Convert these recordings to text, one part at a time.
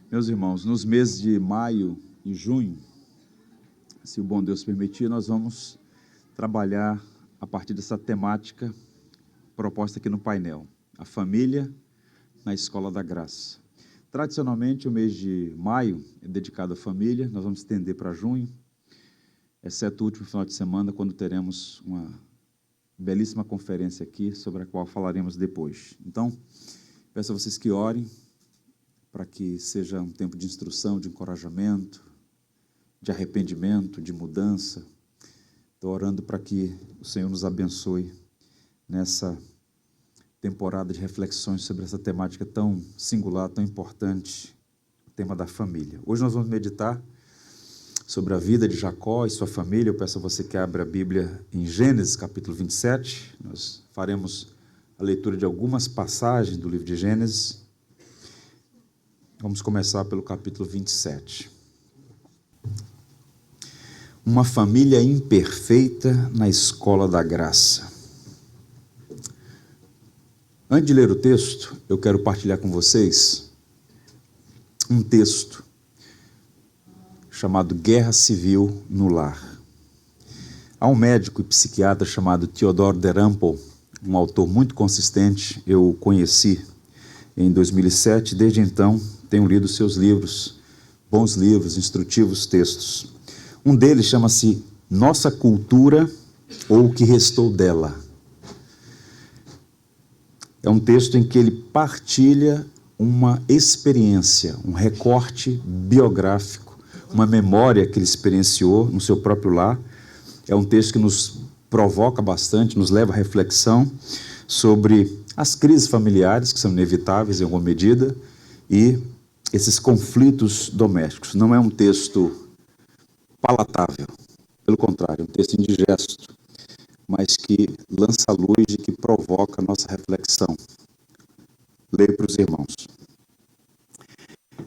Meus irmãos, nos meses de maio e junho, se o bom Deus permitir, nós vamos trabalhar a partir dessa temática proposta aqui no painel, a família na Escola da Graça. Tradicionalmente, o mês de maio é dedicado à família, nós vamos estender para junho, exceto o último final de semana, quando teremos uma belíssima conferência aqui, sobre a qual falaremos depois. Então, peço a vocês que orem, para que seja um tempo de instrução, de encorajamento, de arrependimento, de mudança. Estou orando para que o Senhor nos abençoe nessa temporada de reflexões sobre essa temática tão singular, tão importante, o tema da família. Hoje nós vamos meditar sobre a vida de Jacó e sua família. Eu peço a você que abra a Bíblia em Gênesis, capítulo 27. Nós faremos a leitura de algumas passagens do livro de Gênesis. Vamos começar pelo capítulo 27. Uma família imperfeita na escola da graça. Antes de ler o texto, eu quero partilhar com vocês um texto chamado Guerra Civil no Lar. Há um médico e psiquiatra chamado Theodor Derampol, um autor muito consistente, eu o conheci em 2007, desde então tenho lido seus livros, bons livros, instrutivos textos. Um deles chama-se Nossa Cultura ou o que Restou Dela. É um texto em que ele partilha uma experiência, um recorte biográfico, uma memória que ele experienciou no seu próprio lar. É um texto que nos provoca bastante, nos leva à reflexão sobre as crises familiares, que são inevitáveis em alguma medida, e esses conflitos domésticos. Não é um texto palatável, pelo contrário, é um texto indigesto, mas que lança a luz e que provoca a nossa reflexão. Leio para os irmãos.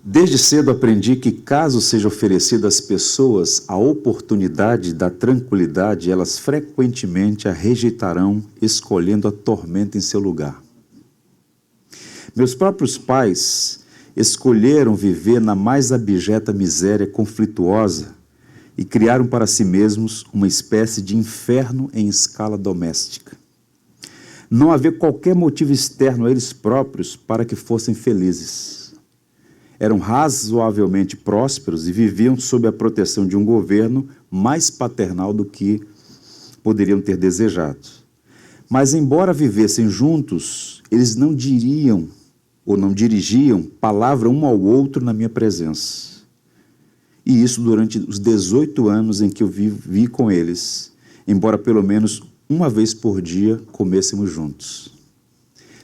Desde cedo aprendi que, caso seja oferecida às pessoas a oportunidade da tranquilidade, elas frequentemente a rejeitarão, escolhendo a tormenta em seu lugar. Meus próprios pais escolheram viver na mais abjeta miséria conflituosa e criaram para si mesmos uma espécie de inferno em escala doméstica. Não havia qualquer motivo externo a eles próprios para que fossem felizes. Eram razoavelmente prósperos e viviam sob a proteção de um governo mais paternal do que poderiam ter desejado. Mas, embora vivessem juntos, eles não diriam ou não dirigiam palavra um ao outro na minha presença. E isso durante os 18 anos em que eu vivi com eles, embora pelo menos uma vez por dia comêssemos juntos.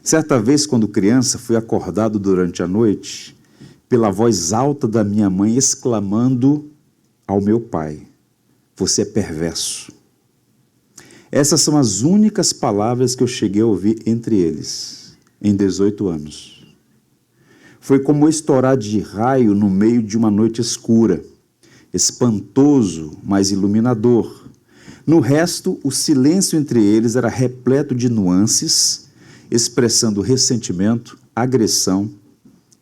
Certa vez, quando criança, fui acordado durante a noite pela voz alta da minha mãe exclamando ao meu pai: "Você é perverso." Essas são as únicas palavras que eu cheguei a ouvir entre eles, em 18 anos. Foi como estourar de raio no meio de uma noite escura, espantoso, mas iluminador. No resto, o silêncio entre eles era repleto de nuances, expressando ressentimento, agressão,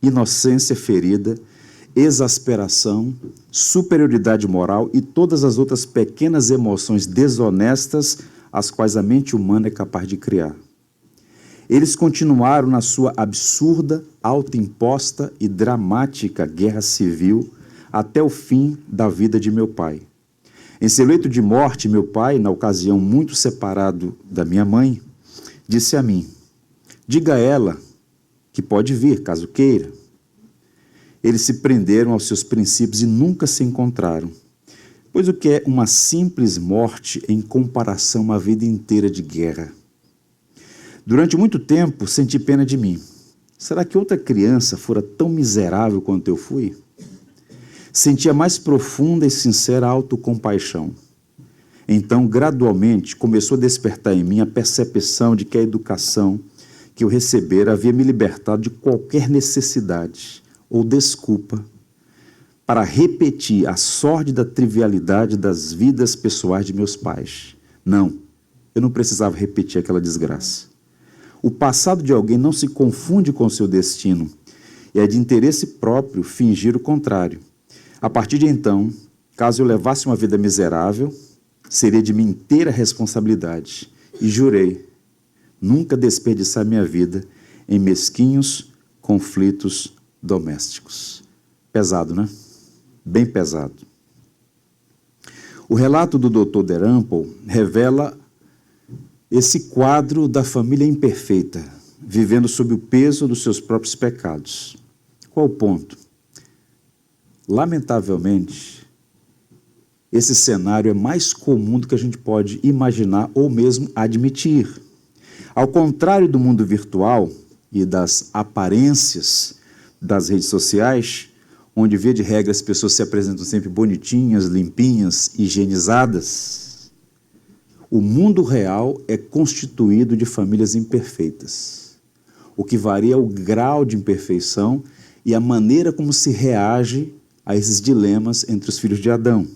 inocência ferida, exasperação, superioridade moral e todas as outras pequenas emoções desonestas as quais a mente humana é capaz de criar. Eles continuaram na sua absurda, autoimposta e dramática guerra civil até o fim da vida de meu pai. Em seu leito de morte, meu pai, na ocasião muito separado da minha mãe, disse a mim: "Diga a ela que pode vir, caso queira." Eles se prenderam aos seus princípios e nunca se encontraram. Pois o que é uma simples morte em comparação a uma vida inteira de guerra? Durante muito tempo, senti pena de mim. Será que outra criança fora tão miserável quanto eu fui? Senti a mais profunda e sincera autocompaixão. Então, gradualmente, começou a despertar em mim a percepção de que a educação que eu recebera havia me libertado de qualquer necessidade ou desculpa para repetir a sórdida trivialidade das vidas pessoais de meus pais. Não, eu não precisava repetir aquela desgraça. O passado de alguém não se confunde com o seu destino, e é de interesse próprio fingir o contrário. A partir de então, caso eu levasse uma vida miserável, seria de minha inteira responsabilidade. E jurei nunca desperdiçar minha vida em mesquinhos conflitos domésticos. Pesado, né? Bem pesado. O relato do Dr. Dalrymple revela esse quadro da família imperfeita, vivendo sob o peso dos seus próprios pecados. Qual o ponto? Lamentavelmente, esse cenário é mais comum do que a gente pode imaginar ou mesmo admitir. Ao contrário do mundo virtual e das aparências das redes sociais, onde, via de regra, as pessoas se apresentam sempre bonitinhas, limpinhas, higienizadas, o mundo real é constituído de famílias imperfeitas. O que varia é o grau de imperfeição e a maneira como se reage a esses dilemas entre os filhos de Adão.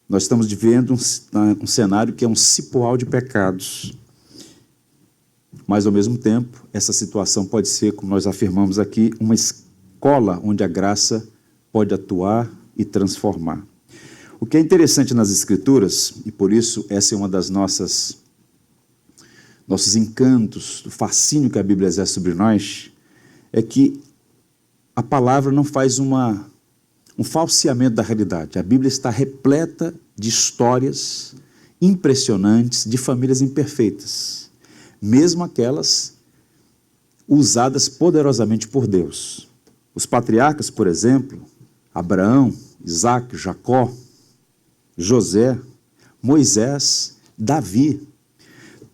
Nós estamos vivendo um cenário que é um cipoal de pecados. Mas, ao mesmo tempo, essa situação pode ser, como nós afirmamos aqui, uma escola onde a graça pode atuar e transformar. O que é interessante nas Escrituras, e por isso essa é uma das nossos encantos, do fascínio que a Bíblia exerce sobre nós, é que a palavra não faz um falseamento da realidade. A Bíblia está repleta de histórias impressionantes de famílias imperfeitas, mesmo aquelas usadas poderosamente por Deus. Os patriarcas, por exemplo, Abraão, Isaac, Jacó, José, Moisés, Davi,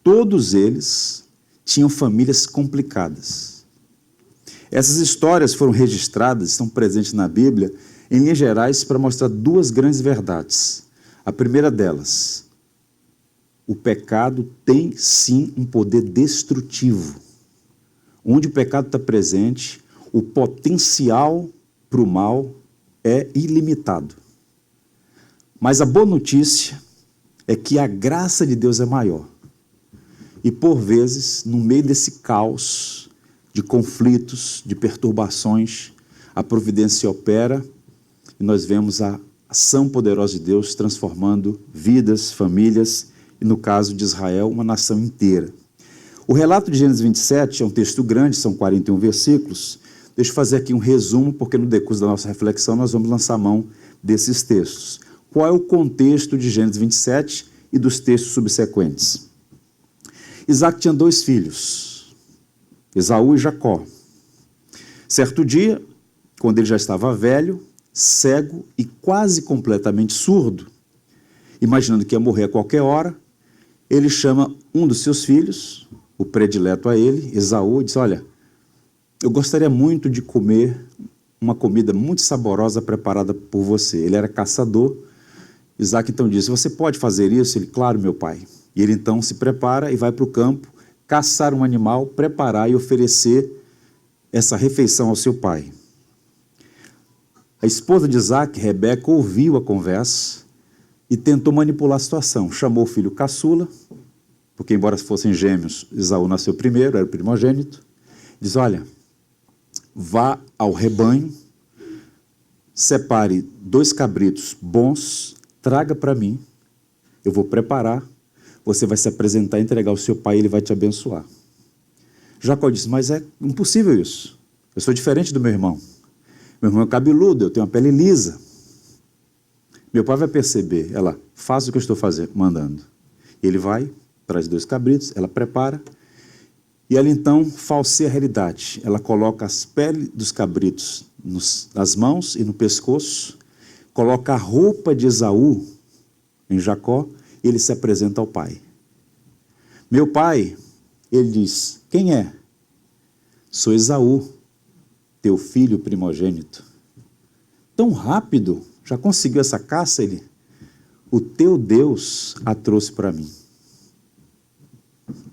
todos eles tinham famílias complicadas. Essas histórias foram registradas, estão presentes na Bíblia, em linhas gerais, para mostrar duas grandes verdades. A primeira delas, o pecado tem sim um poder destrutivo. Onde o pecado está presente, o potencial para o mal é ilimitado. Mas a boa notícia é que a graça de Deus é maior. E por vezes, no meio desse caos de conflitos, de perturbações, a providência opera e nós vemos a ação poderosa de Deus transformando vidas, famílias e, no caso de Israel, uma nação inteira. O relato de Gênesis 27 é um texto grande, são 41 versículos. Deixa eu fazer aqui um resumo, porque no decurso da nossa reflexão nós vamos lançar mão desses textos. Qual é o contexto de Gênesis 27 e dos textos subsequentes? Isaac tinha 2 filhos, Esaú e Jacó. Certo dia, quando ele já estava velho, cego e quase completamente surdo, imaginando que ia morrer a qualquer hora, ele chama um dos seus filhos, o predileto a ele, Esaú, e diz: olha, eu gostaria muito de comer uma comida muito saborosa preparada por você. Ele era caçador. Isaac então disse: você pode fazer isso? Ele: claro, meu pai. E ele então se prepara e vai para o campo caçar um animal, preparar e oferecer essa refeição ao seu pai. A esposa de Isaac, Rebeca, ouviu a conversa e tentou manipular a situação. Chamou o filho caçula, porque embora fossem gêmeos, Esaú nasceu primeiro, era o primogênito. Diz: olha, vá ao rebanho, separe 2 cabritos bons, traga para mim, eu vou preparar, você vai se apresentar e entregar ao seu pai e ele vai te abençoar. Jacó disse: mas é impossível isso, eu sou diferente do meu irmão. Meu irmão é cabeludo, eu tenho uma pele lisa. Meu pai vai perceber. Ela: faz o que eu estou mandando. Ele vai, traz 2 cabritos, ela prepara, e ela então falseia a realidade. Ela coloca as peles dos cabritos nas mãos e no pescoço, coloca a roupa de Esaú em Jacó, e ele se apresenta ao pai. Meu pai, ele diz: quem é? Sou Esaú, teu filho primogênito. Tão rápido, já conseguiu essa caça? Ele: o teu Deus a trouxe para mim.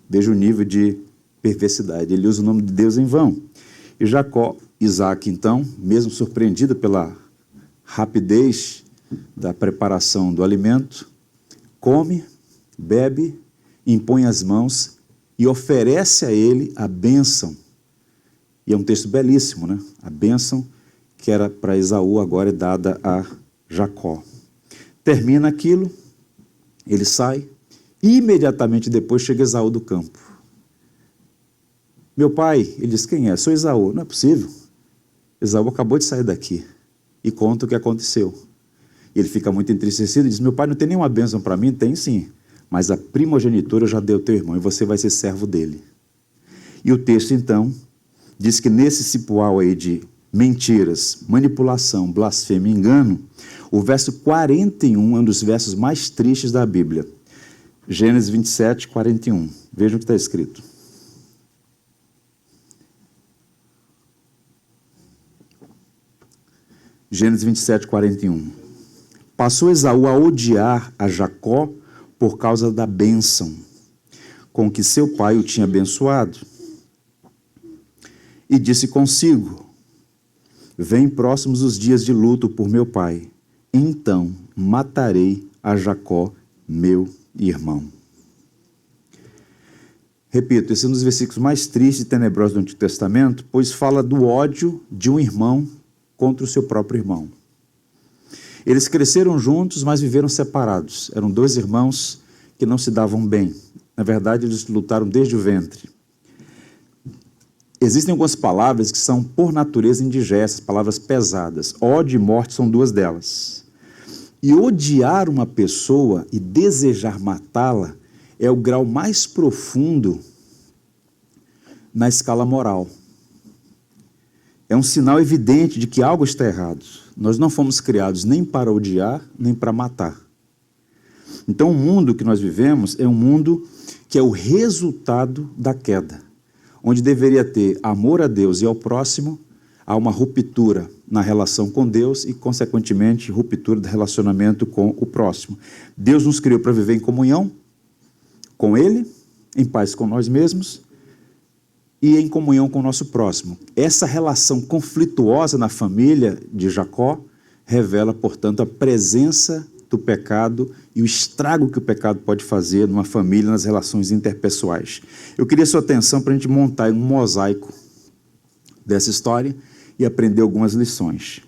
Veja o nível de perversidade, ele usa o nome de Deus em vão. E Isaac então, mesmo surpreendido pela rapidez da preparação do alimento, come, bebe, impõe as mãos e oferece a ele a bênção E é um texto belíssimo, né? A bênção que era para Esaú agora é dada a Jacó. Termina aquilo, ele sai, e imediatamente depois chega Esaú do campo. Meu pai, ele diz, quem é? Sou Esaú. Não é possível. Esaú acabou de sair daqui e conta o que aconteceu. Ele fica muito entristecido e diz, meu pai, não tem nenhuma bênção para mim? Tem sim, mas a primogenitura eu já dei ao teu irmão e você vai ser servo dele. E o texto, então, diz que nesse cipoal aí de mentiras, manipulação, blasfêmia e engano, o verso 41 é um dos versos mais tristes da Bíblia. Gênesis 27, 41. Vejam o que está escrito. Gênesis 27, 41. Passou Esaú a odiar a Jacó por causa da bênção com que seu pai o tinha abençoado. E disse consigo, vem próximos os dias de luto por meu pai, então matarei a Jacó, meu irmão. Repito, esse é um dos versículos mais tristes e tenebrosos do Antigo Testamento, pois fala do ódio de um irmão contra o seu próprio irmão. Eles cresceram juntos, mas viveram separados. Eram dois irmãos que não se davam bem. Na verdade, eles lutaram desde o ventre. Existem algumas palavras que são, por natureza, indigestas, palavras pesadas. Ódio e morte são duas delas. E odiar uma pessoa e desejar matá-la é o grau mais profundo na escala moral. É um sinal evidente de que algo está errado. Nós não fomos criados nem para odiar, nem para matar. Então, o mundo que nós vivemos é um mundo que é o resultado da queda, onde deveria ter amor a Deus e ao próximo, há uma ruptura na relação com Deus e, consequentemente, ruptura do relacionamento com o próximo. Deus nos criou para viver em comunhão com Ele, em paz com nós mesmos e em comunhão com o nosso próximo. Essa relação conflituosa na família de Jacó revela, portanto, a presença do pecado e o estrago que o pecado pode fazer numa família, nas relações interpessoais. Eu queria sua atenção para a gente montar um mosaico dessa história e aprender algumas lições.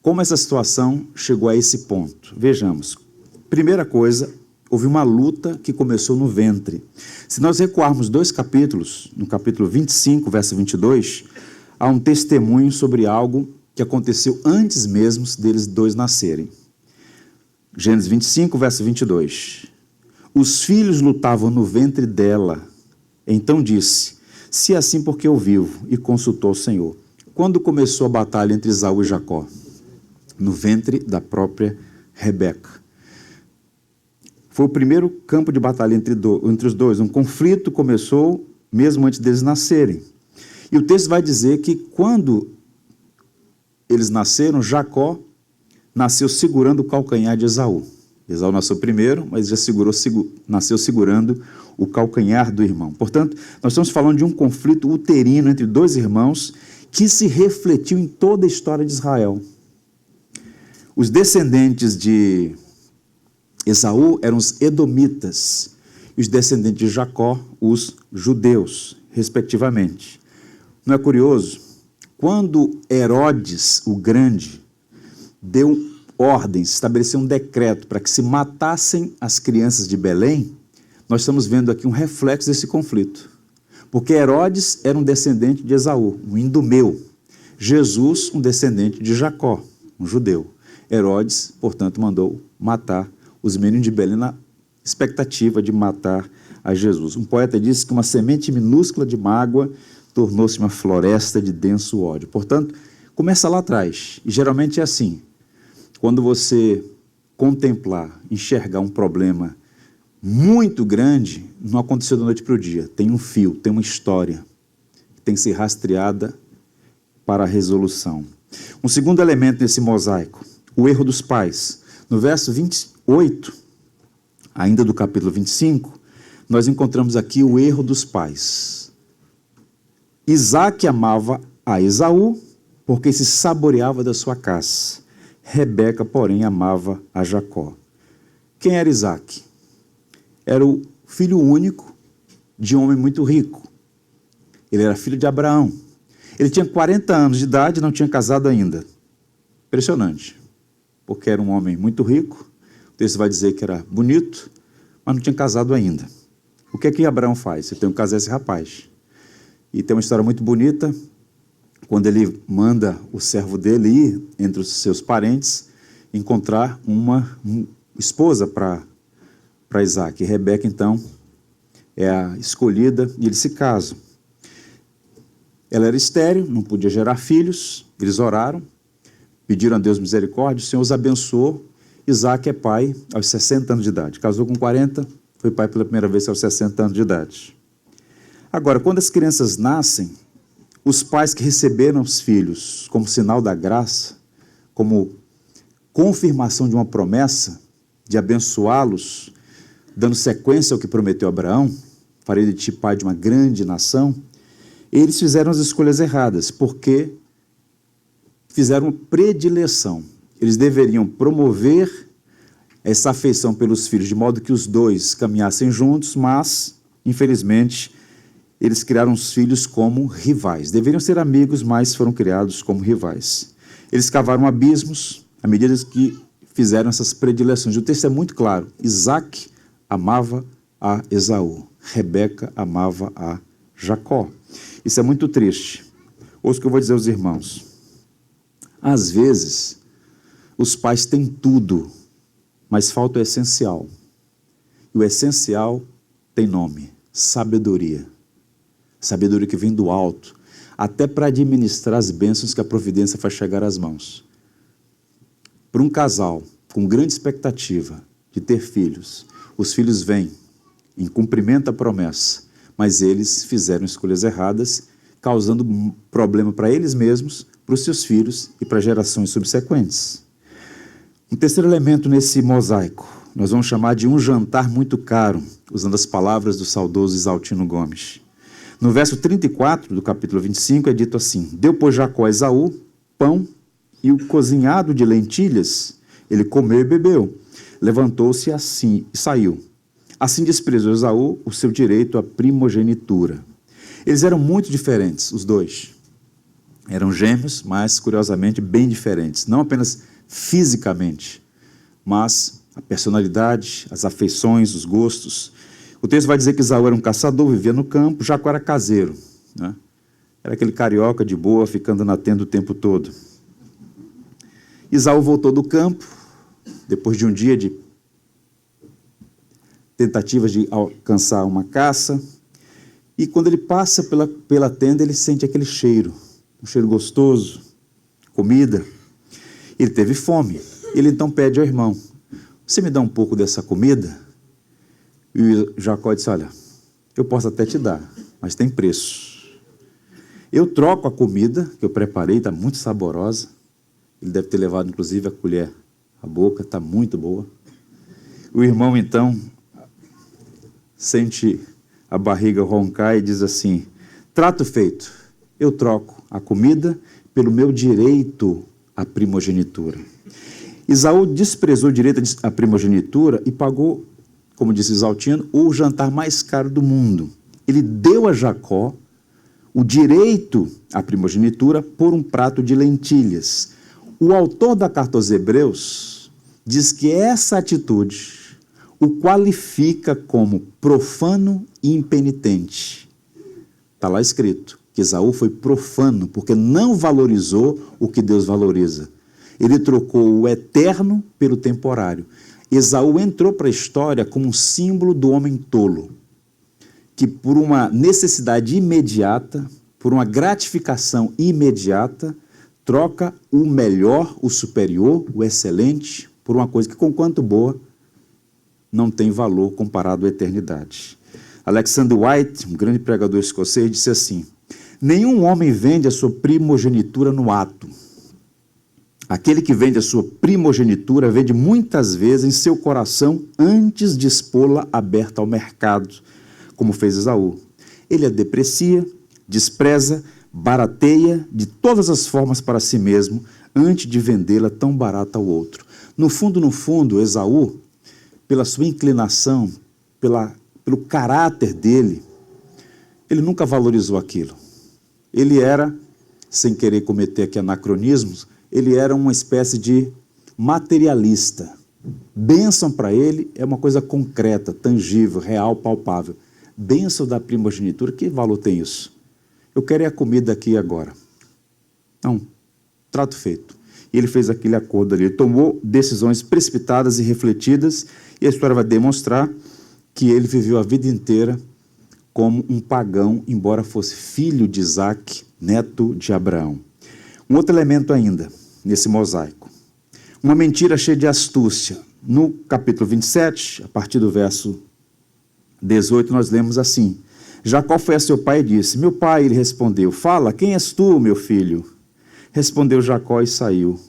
Como essa situação chegou a esse ponto? Vejamos. Primeira coisa, houve uma luta que começou no ventre. Se nós recuarmos 2 capítulos, no capítulo 25, verso 22, há um testemunho sobre algo que aconteceu antes mesmo deles dois nascerem. Gênesis 25, verso 22. Os filhos lutavam no ventre dela. Então disse, se é assim porque eu vivo, e consultou o Senhor. Quando começou a batalha entre Esaú e Jacó? No ventre da própria Rebeca. Foi o primeiro campo de batalha entre os dois. Um conflito começou mesmo antes deles nascerem. E o texto vai dizer que quando eles nasceram, Jacó nasceu segurando o calcanhar de Esaú. Esaú nasceu primeiro, mas já nasceu segurando o calcanhar do irmão. Portanto, nós estamos falando de um conflito uterino entre dois irmãos que se refletiu em toda a história de Israel. Os descendentes de Esaú eram os edomitas e os descendentes de Jacó, os judeus, respectivamente. Não é curioso? Quando Herodes, o Grande, deu ordens, estabeleceu um decreto para que se matassem as crianças de Belém, nós estamos vendo aqui um reflexo desse conflito. Porque Herodes era um descendente de Esaú, um idumeu. Jesus, um descendente de Jacó, um judeu. Herodes, portanto, mandou matar os meninos de Belém na expectativa de matar a Jesus. Um poeta disse que uma semente minúscula de mágoa tornou-se uma floresta de denso ódio. Portanto, começa lá atrás. E geralmente é assim. Quando você contemplar, enxergar um problema muito grande, não aconteceu da noite para o dia. Tem um fio, tem uma história que tem que ser rastreada para a resolução. Um segundo elemento nesse mosaico, o erro dos pais. No verso 28, ainda do capítulo 25, nós encontramos aqui o erro dos pais. Isaac amava a Esaú porque se saboreava da sua caça. Rebeca, porém, amava a Jacó. Quem era Isaac? Era o filho único de um homem muito rico. Ele era filho de Abraão. Ele tinha 40 anos de idade e não tinha casado ainda. Impressionante, porque era um homem muito rico, o texto vai dizer que era bonito, mas não tinha casado ainda. O que é que Abraão faz? Você tem que casar esse rapaz. E tem uma história muito bonita, quando ele manda o servo dele ir entre os seus parentes, encontrar uma esposa para Isaac. E Rebeca, então, é a escolhida e eles se casam. Ela era estéril, não podia gerar filhos, eles oraram, pediram a Deus misericórdia, o Senhor os abençoou. Isaac é pai aos 60 anos de idade. Casou com 40, foi pai pela primeira vez aos 60 anos de idade. Agora, quando as crianças nascem, os pais que receberam os filhos como sinal da graça, como confirmação de uma promessa, de abençoá-los, dando sequência ao que prometeu Abraão, farei de ti pai de uma grande nação, eles fizeram as escolhas erradas, porque fizeram predileção. Eles deveriam promover essa afeição pelos filhos, de modo que os dois caminhassem juntos, mas, infelizmente, eles criaram os filhos como rivais. Deveriam ser amigos, mas foram criados como rivais. Eles cavaram abismos à medida que fizeram essas predileções. O texto é muito claro. Isaac amava a Esaú. Rebeca amava a Jacó. Isso é muito triste. Ouça o que eu vou dizer aos irmãos. Às vezes, os pais têm tudo, mas falta o essencial. E o essencial tem nome: sabedoria. Sabedoria que vem do alto, até para administrar as bênçãos que a providência faz chegar às mãos. Para um casal com grande expectativa de ter filhos, os filhos vêm em cumprimento à promessa, mas eles fizeram escolhas erradas, causando problema para eles mesmos, para os seus filhos e para gerações subsequentes. Um terceiro elemento nesse mosaico, nós vamos chamar de um jantar muito caro, usando as palavras do saudoso Isaltino Gomes. No verso 34 do capítulo 25 é dito assim: deu, pois, Jacó a Esaú pão e o cozinhado de lentilhas, ele comeu e bebeu. Levantou-se assim e saiu. Assim desprezou Esaú o seu direito à primogenitura. Eles eram muito diferentes, os dois. Eram gêmeos, mas, curiosamente, bem diferentes. Não apenas fisicamente, mas a personalidade, as afeições, os gostos. O texto vai dizer que Esaú era um caçador, vivia no campo, Jacó era caseiro, né? Era aquele carioca de boa, ficando na tenda o tempo todo. Esaú voltou do campo, depois de um dia de tentativas de alcançar uma caça, e quando ele passa pela tenda, ele sente aquele cheiro, um cheiro gostoso, comida. Ele teve fome, ele então pede ao irmão: você me dá um pouco dessa comida? E Jacó disse: olha, eu posso até te dar, mas tem preço. Eu troco a comida que eu preparei, está muito saborosa. Ele deve ter levado, inclusive, a colher à boca, está muito boa. O irmão, então, sente a barriga roncar e diz assim: trato feito, eu troco a comida pelo meu direito à primogenitura. Esaú desprezou o direito à primogenitura e pagou, como disse Isaltino, o jantar mais caro do mundo. Ele deu a Jacó o direito à primogenitura por um prato de lentilhas. O autor da carta aos Hebreus diz que essa atitude o qualifica como profano e impenitente. Está lá escrito que Esaú foi profano porque não valorizou o que Deus valoriza. Ele trocou o eterno pelo temporário. Esaú entrou para a história como um símbolo do homem tolo, que por uma necessidade imediata, por uma gratificação imediata, troca o melhor, o superior, o excelente, por uma coisa que, conquanto boa, não tem valor comparado à eternidade. Alexander White, um grande pregador escocês, disse assim: nenhum homem vende a sua primogenitura no ato. Aquele que vende a sua primogenitura vende muitas vezes em seu coração antes de expô-la aberta ao mercado, como fez Esaú. Ele a deprecia, despreza, barateia de todas as formas para si mesmo, antes de vendê-la tão barata ao outro. No fundo, Esaú, pela sua inclinação, pelo caráter dele, ele nunca valorizou aquilo. Ele era sem querer cometer aqui anacronismos, ele era uma espécie de materialista. Bênção para ele é uma coisa concreta, tangível, real, palpável. Bênção da primogenitura, que valor tem isso? Eu quero é a comida aqui e agora. Não, trato feito. E ele fez aquele acordo ali, ele tomou decisões precipitadas e refletidas, e a história vai demonstrar que ele viveu a vida inteira como um pagão, embora fosse filho de Isaac, neto de Abraão. Um outro elemento ainda, nesse mosaico. Uma mentira cheia de astúcia. No capítulo 27, a partir do verso 18, nós lemos assim: Jacó foi a seu pai e disse: Meu pai, ele respondeu, fala, quem és tu, meu filho? Respondeu Jacó e saiu,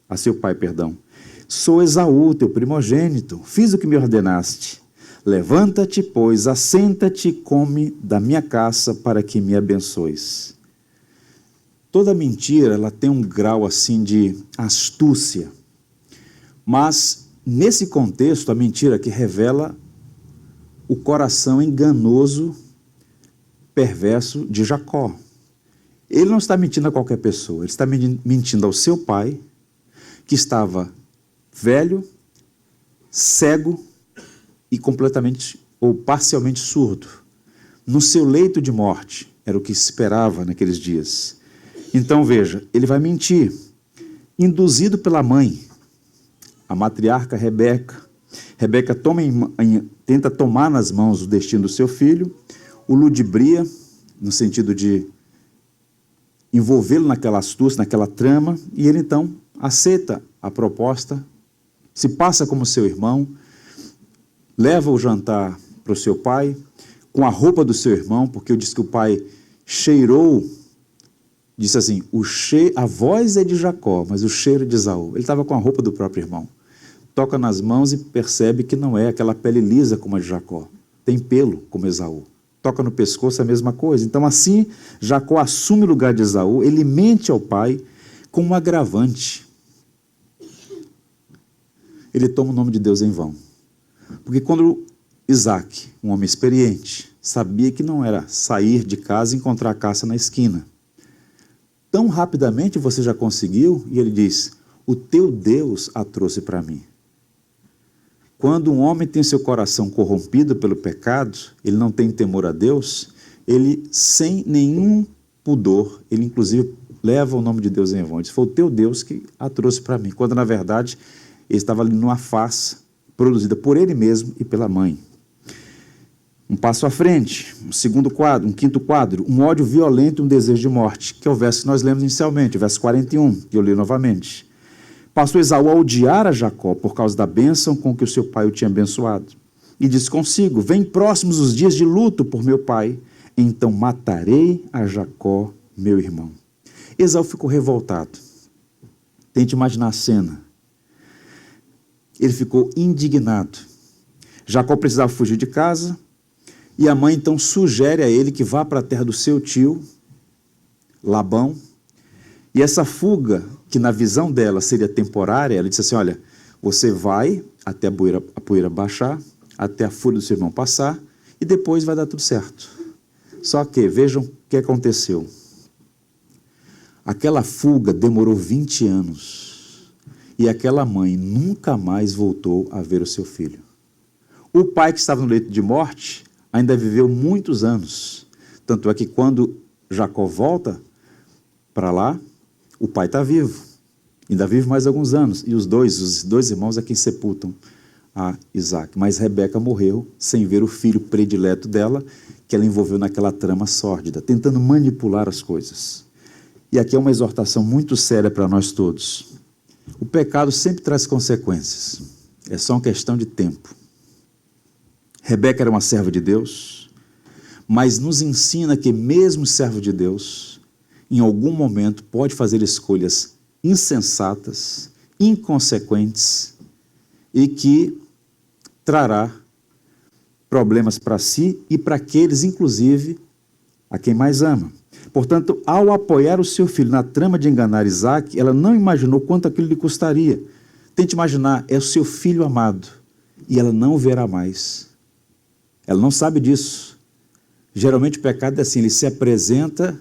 a seu pai, perdão. Sou Esaú, teu primogênito, fiz o que me ordenaste. Levanta-te, pois, assenta-te e come da minha caça para que me abençoes. Toda mentira, ela tem um grau assim de astúcia, mas nesse contexto, a mentira que revela o coração enganoso, perverso de Jacó. Ele não está mentindo a qualquer pessoa, ele está mentindo ao seu pai, que estava velho, cego e completamente ou parcialmente surdo. No seu leito de morte, era o que se esperava naqueles dias. Então veja, ele vai mentir, induzido pela mãe, a matriarca Rebeca. Rebeca tenta tomar nas mãos o destino do seu filho, o ludibria, no sentido de envolvê-lo naquela astúcia, naquela trama, e ele então aceita a proposta, se passa como seu irmão, leva o jantar para o seu pai, com a roupa do seu irmão, porque eu disse que o pai cheirou, disse assim, a voz é de Jacó, mas o cheiro é de Esaú. Ele estava com a roupa do próprio irmão. Toca nas mãos e percebe que não é aquela pele lisa como a de Jacó, tem pelo como Esaú. Toca no pescoço, a mesma coisa. Então assim, Jacó assume o lugar de Esaú, ele mente ao pai com um agravante. Ele toma o nome de Deus em vão. Porque quando Isaac, um homem experiente, sabia que não era sair de casa e encontrar a caça na esquina, tão rapidamente você já conseguiu, e ele diz, o teu Deus a trouxe para mim. Quando um homem tem seu coração corrompido pelo pecado, ele não tem temor a Deus, ele, sem nenhum pudor, ele inclusive leva o nome de Deus em vão. Ele diz, foi o teu Deus que a trouxe para mim. Quando, na verdade, ele estava ali numa farsa produzida por ele mesmo e pela mãe. Um passo à frente, um quinto quadro, um ódio violento e um desejo de morte, que é o verso que nós lemos inicialmente, o verso 41, que eu li novamente. Passou Esaú a odiar a Jacó por causa da bênção com que o seu pai o tinha abençoado. E disse consigo, vem próximos os dias de luto por meu pai, então matarei a Jacó, meu irmão. Esaú ficou revoltado. Tente imaginar a cena. Ele ficou indignado. Jacó precisava fugir de casa, e a mãe então sugere a ele que vá para a terra do seu tio, Labão, e essa fuga, que na visão dela seria temporária, ela disse assim, olha, você vai até a poeira baixar, até a fúria do seu irmão passar, e depois vai dar tudo certo. Só que, vejam o que aconteceu. Aquela fuga demorou 20 anos, e aquela mãe nunca mais voltou a ver o seu filho. O pai, que estava no leito de morte, ainda viveu muitos anos. Tanto é que quando Jacó volta para lá, o pai está vivo, ainda vive mais alguns anos, e os dois irmãos é quem sepultam a Isaac. Mas Rebeca morreu sem ver o filho predileto dela, que ela envolveu naquela trama sórdida, tentando manipular as coisas. E aqui é uma exortação muito séria para nós todos. O pecado sempre traz consequências, é só uma questão de tempo. Rebeca era uma serva de Deus, mas nos ensina que mesmo servo de Deus, em algum momento pode fazer escolhas insensatas, inconsequentes e que trará problemas para si e para aqueles, inclusive, a quem mais ama. Portanto, ao apoiar o seu filho na trama de enganar Isaac, ela não imaginou quanto aquilo lhe custaria. Tente imaginar, é o seu filho amado e ela não o verá mais. Ela não sabe disso. Geralmente o pecado é assim, ele se apresenta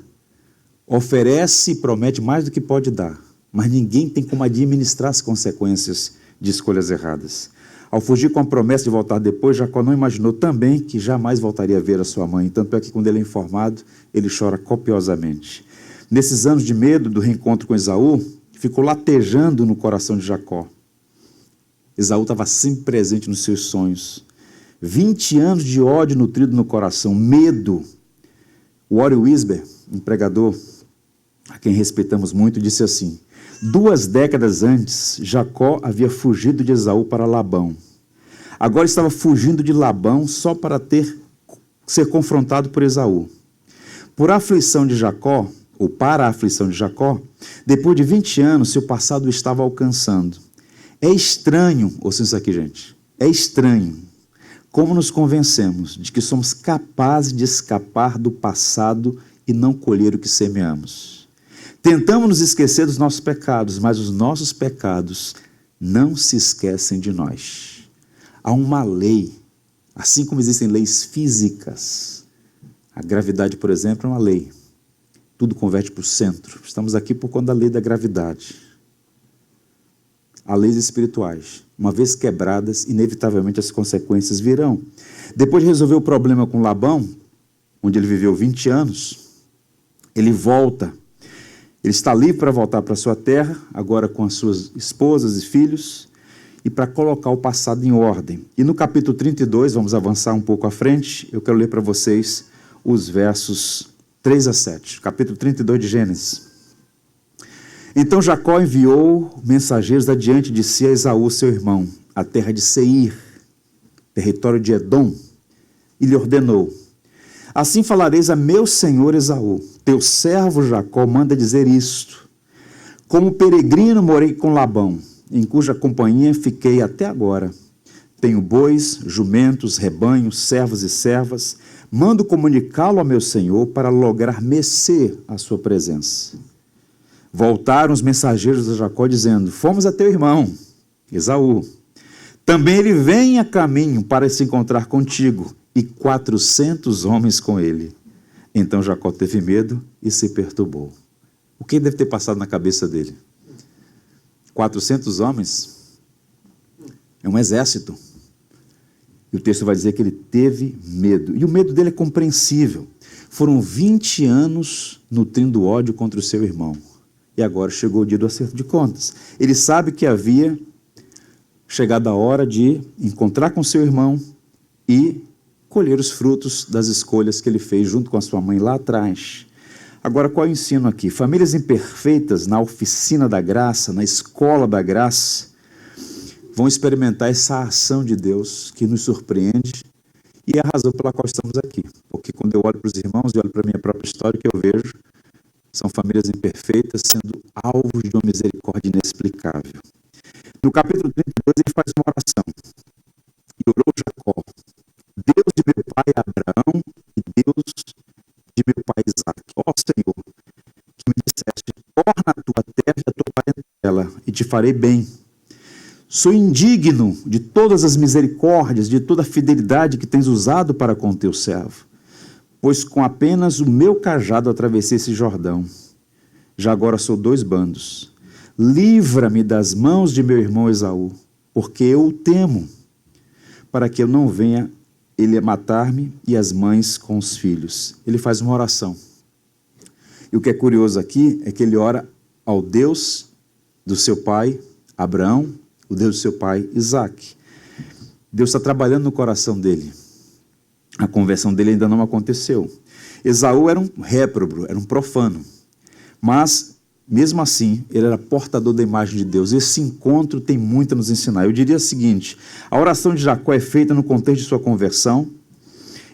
oferece e promete mais do que pode dar, mas ninguém tem como administrar as consequências de escolhas erradas. Ao fugir com a promessa de voltar depois, Jacó não imaginou também que jamais voltaria a ver a sua mãe. Tanto é que, quando ele é informado, ele chora copiosamente. Nesses anos de medo do reencontro com Esaú, ficou latejando no coração de Jacó. Esaú estava sempre presente nos seus sonhos. 20 anos de ódio nutrido no coração, medo. O Warren Wiersbe, um pregador a quem respeitamos muito, disse assim: 2 décadas antes, Jacó havia fugido de Esaú para Labão. Agora estava fugindo de Labão só para ser confrontado por Esaú. Por aflição de Jacó, ou para a aflição de Jacó, depois de 20 anos, seu passado o estava alcançando. É estranho, ouçam isso aqui, gente, é estranho como nos convencemos de que somos capazes de escapar do passado e não colher o que semeamos. Tentamos nos esquecer dos nossos pecados, mas os nossos pecados não se esquecem de nós. Há uma lei, assim como existem leis físicas. A gravidade, por exemplo, é uma lei. Tudo converte para o centro. Estamos aqui por conta da lei da gravidade. Há leis espirituais. Uma vez quebradas, inevitavelmente as consequências virão. Depois de resolver o problema com Labão, onde ele viveu 20 anos, ele volta. Ele está livre para voltar para a sua terra, agora com as suas esposas e filhos, e para colocar o passado em ordem. E no capítulo 32, vamos avançar um pouco à frente, eu quero ler para vocês os versos 3 a 7. Capítulo 32 de Gênesis. Então Jacó enviou mensageiros adiante de si a Esaú, seu irmão, a terra de Seir, território de Edom, e lhe ordenou: assim falareis a meu senhor Esaú, teu servo Jacó manda dizer isto: como peregrino morei com Labão, em cuja companhia fiquei até agora. Tenho bois, jumentos, rebanhos, servos e servas. Mando comunicá-lo a meu senhor para lograr mercê à sua presença. Voltaram os mensageiros de Jacó dizendo: fomos a teu irmão, Esaú. Também ele vem a caminho para se encontrar contigo, e 400 homens com ele. Então Jacó teve medo e se perturbou. O que deve ter passado na cabeça dele? 400 homens? É um exército. E o texto vai dizer que ele teve medo. E o medo dele é compreensível. Foram 20 anos nutrindo ódio contra o seu irmão. E agora chegou o dia do acerto de contas. Ele sabe que havia chegado a hora de encontrar com seu irmão e colher os frutos das escolhas que ele fez junto com a sua mãe lá atrás. Agora, qual é o ensino aqui? Famílias imperfeitas na oficina da graça, na escola da graça, vão experimentar essa ação de Deus que nos surpreende e é a razão pela qual estamos aqui. Porque quando eu olho para os irmãos e olho para a minha própria história, o que eu vejo são famílias imperfeitas sendo alvos de uma misericórdia inexplicável. No capítulo 32, ele faz uma oração. E orou Jacó: Deus de meu pai Abraão e Deus de meu pai Isaque, ó Senhor, que me disseste: torna a tua terra e a tua parentela, e te farei bem. Sou indigno de todas as misericórdias, de toda a fidelidade que tens usado para com teu servo, pois com apenas o meu cajado atravessei esse Jordão. Já agora sou 2 bandos. Livra-me das mãos de meu irmão Esaú, porque eu o temo, para que eu não venha ele a matar-me e as mães com os filhos. Ele faz uma oração. E o que é curioso aqui é que ele ora ao Deus do seu pai Abraão, o Deus do seu pai Isaque. Deus está trabalhando no coração dele. A conversão dele ainda não aconteceu. Esaú era um réprobo, era um profano. Mas, mesmo assim, ele era portador da imagem de Deus. Esse encontro tem muito a nos ensinar. Eu diria o seguinte: a oração de Jacó é feita no contexto de sua conversão.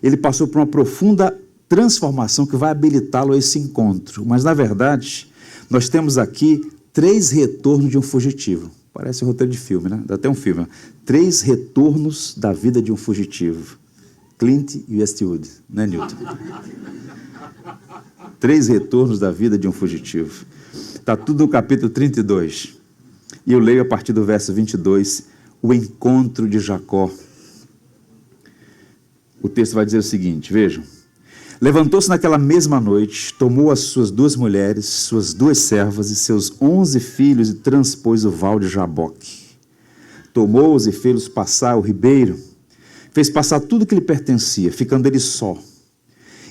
Ele passou por uma profunda transformação que vai habilitá-lo a esse encontro. Mas, na verdade, nós temos aqui 3 retornos de um fugitivo. Parece um roteiro de filme, né? Dá até um filme. 3 retornos da vida de um fugitivo. Clint Eastwood, né, Newton? 3 retornos da vida de um fugitivo. Está tudo no capítulo 32. E eu leio a partir do verso 22, o encontro de Jacó. O texto vai dizer o seguinte, vejam: Levantou-se naquela mesma noite, tomou as suas 2 mulheres, suas 2 servas e seus 11 filhos e transpôs o val de Jaboque. Tomou-os e fez-los passar o ribeiro, fez passar tudo que lhe pertencia, ficando ele só.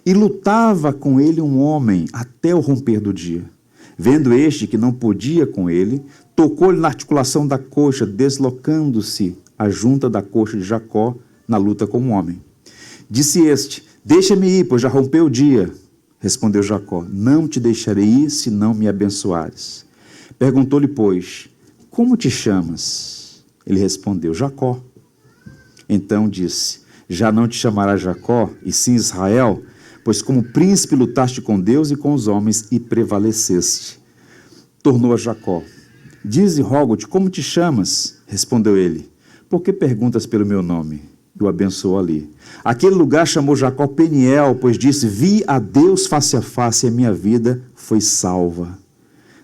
E lutava com ele um homem até o romper do dia. Vendo este que não podia com ele, tocou-lhe na articulação da coxa, deslocando-se a junta da coxa de Jacó na luta com o homem. Disse este: deixa-me ir, pois já rompeu o dia. Respondeu Jacó: não te deixarei ir, se não me abençoares. Perguntou-lhe, pois, como te chamas? Ele respondeu: Jacó. Então disse: já não te chamarás Jacó, e sim Israel, pois como príncipe lutaste com Deus e com os homens e prevaleceste. Tornou a Jacó: dize, rogo-te, como te chamas? Respondeu ele: por que perguntas pelo meu nome? E o abençoou ali. Aquele lugar chamou Jacó Peniel, pois disse: vi a Deus face a face e a minha vida foi salva.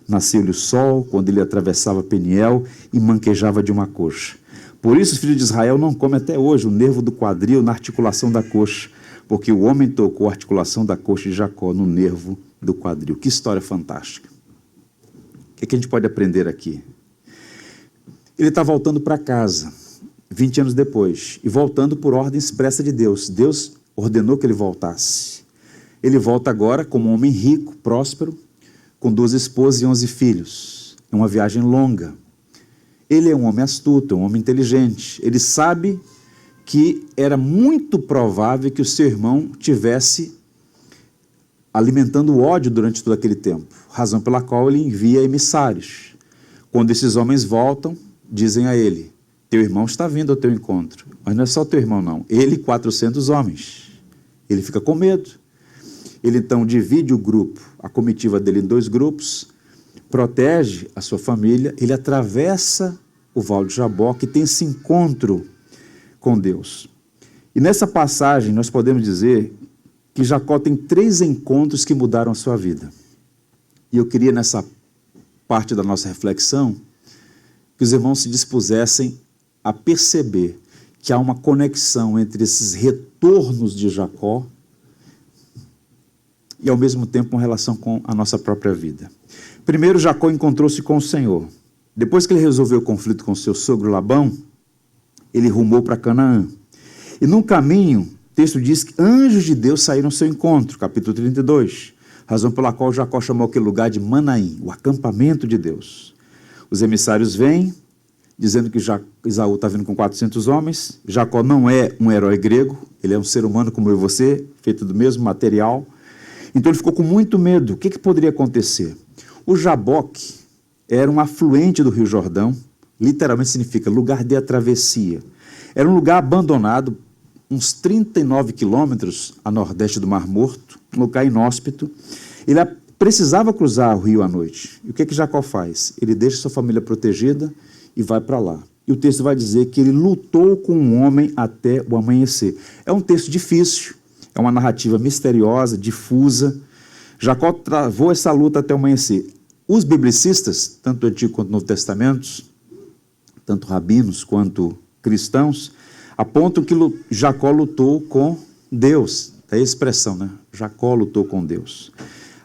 Nasceu-lhe o sol quando ele atravessava Peniel e manquejava de uma coxa. Por isso os filhos de Israel não comem até hoje o nervo do quadril na articulação da coxa, porque o homem tocou a articulação da coxa de Jacó no nervo do quadril. Que história fantástica. O que a gente pode aprender aqui? Ele está voltando para casa, 20 anos depois, e voltando por ordem expressa de Deus. Deus ordenou que ele voltasse. Ele volta agora como um homem rico, próspero, com 2 esposas e 11 filhos. É uma viagem longa. Ele é um homem astuto, é um homem inteligente. Ele sabe que era muito provável que o seu irmão tivesse alimentando o ódio durante todo aquele tempo, razão pela qual ele envia emissários. Quando esses homens voltam, dizem a ele: teu irmão está vindo ao teu encontro. Mas não é só teu irmão, não. Ele e 400 homens. Ele fica com medo. Ele então divide o grupo, a comitiva dele em 2 grupos, protege a sua família, ele atravessa o Val de Jaboque e tem esse encontro com Deus. E nessa passagem nós podemos dizer que Jacó tem 3 encontros que mudaram a sua vida. E eu queria, nessa parte da nossa reflexão, que os irmãos se dispusessem a perceber que há uma conexão entre esses retornos de Jacó e, ao mesmo tempo, uma relação com a nossa própria vida. Primeiro, Jacó encontrou-se com o Senhor. Depois que ele resolveu o conflito com seu sogro Labão, ele rumou para Canaã. E no caminho, o texto diz que anjos de Deus saíram ao seu encontro, capítulo 32, razão pela qual Jacó chamou aquele lugar de Manaim, o acampamento de Deus. Os emissários vêm, dizendo que Esaú está vindo com 400 homens. Jacó não é um herói grego, ele é um ser humano como eu e você, feito do mesmo material. Então ele ficou com muito medo. O que poderia acontecer? O Jaboque era um afluente do Rio Jordão, literalmente significa lugar de travessia. Era um lugar abandonado, uns 39 quilômetros a nordeste do Mar Morto, um lugar inóspito. Ele precisava cruzar o rio à noite. E o que Jacó faz? Ele deixa sua família protegida e vai para lá. E o texto vai dizer que ele lutou com um homem até o amanhecer. É um texto difícil, é uma narrativa misteriosa, difusa. Jacó travou essa luta até o amanhecer. Os biblicistas, tanto do Antigo quanto do Novo Testamento, tanto rabinos quanto cristãos, apontam que Jacó lutou com Deus. É a expressão, né? Jacó lutou com Deus.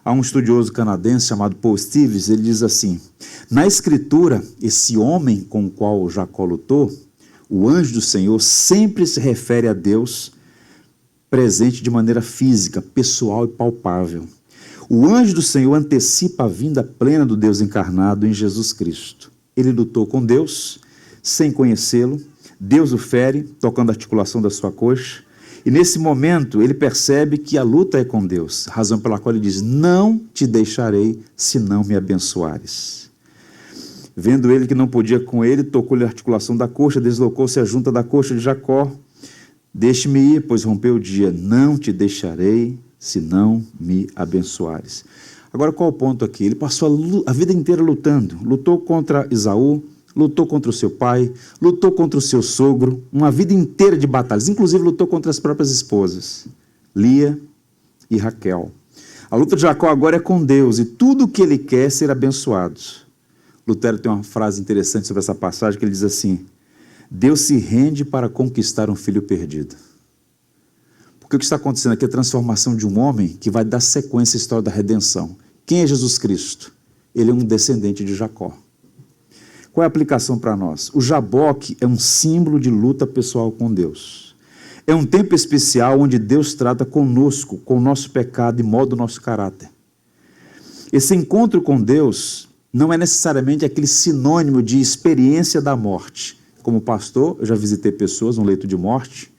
Há um estudioso canadense chamado Paul Stevens, ele diz assim: na Escritura, esse homem com o qual Jacó lutou, o anjo do Senhor, sempre se refere a Deus presente de maneira física, pessoal e palpável. O anjo do Senhor antecipa a vinda plena do Deus encarnado em Jesus Cristo. Ele lutou com Deus, sem conhecê-lo. Deus o fere, tocando a articulação da sua coxa. E nesse momento ele percebe que a luta é com Deus, razão pela qual ele diz: não te deixarei se não me abençoares. Vendo ele que não podia com ele, tocou-lhe a articulação da coxa, deslocou-se a junta da coxa de Jacó. Deixe-me ir, pois rompeu o dia. Não te deixarei se não me abençoares. Agora, qual o ponto aqui? Ele passou a vida inteira lutando. Lutou contra Esaú, lutou contra o seu pai, lutou contra o seu sogro, uma vida inteira de batalhas, inclusive lutou contra as próprias esposas, Lia e Raquel. A luta de Jacó agora é com Deus, e tudo o que ele quer é ser abençoado. Lutero tem uma frase interessante sobre essa passagem, que ele diz assim: Deus se rende para conquistar um filho perdido. Porque o que está acontecendo aqui é a transformação de um homem que vai dar sequência à história da redenção. Quem é Jesus Cristo? Ele é um descendente de Jacó. Qual é a aplicação para nós? O Jaboque é um símbolo de luta pessoal com Deus. É um tempo especial onde Deus trata conosco, com o nosso pecado e molda o nosso caráter. Esse encontro com Deus não é necessariamente aquele sinônimo de experiência da morte. Como pastor, eu já visitei pessoas no leito de morte,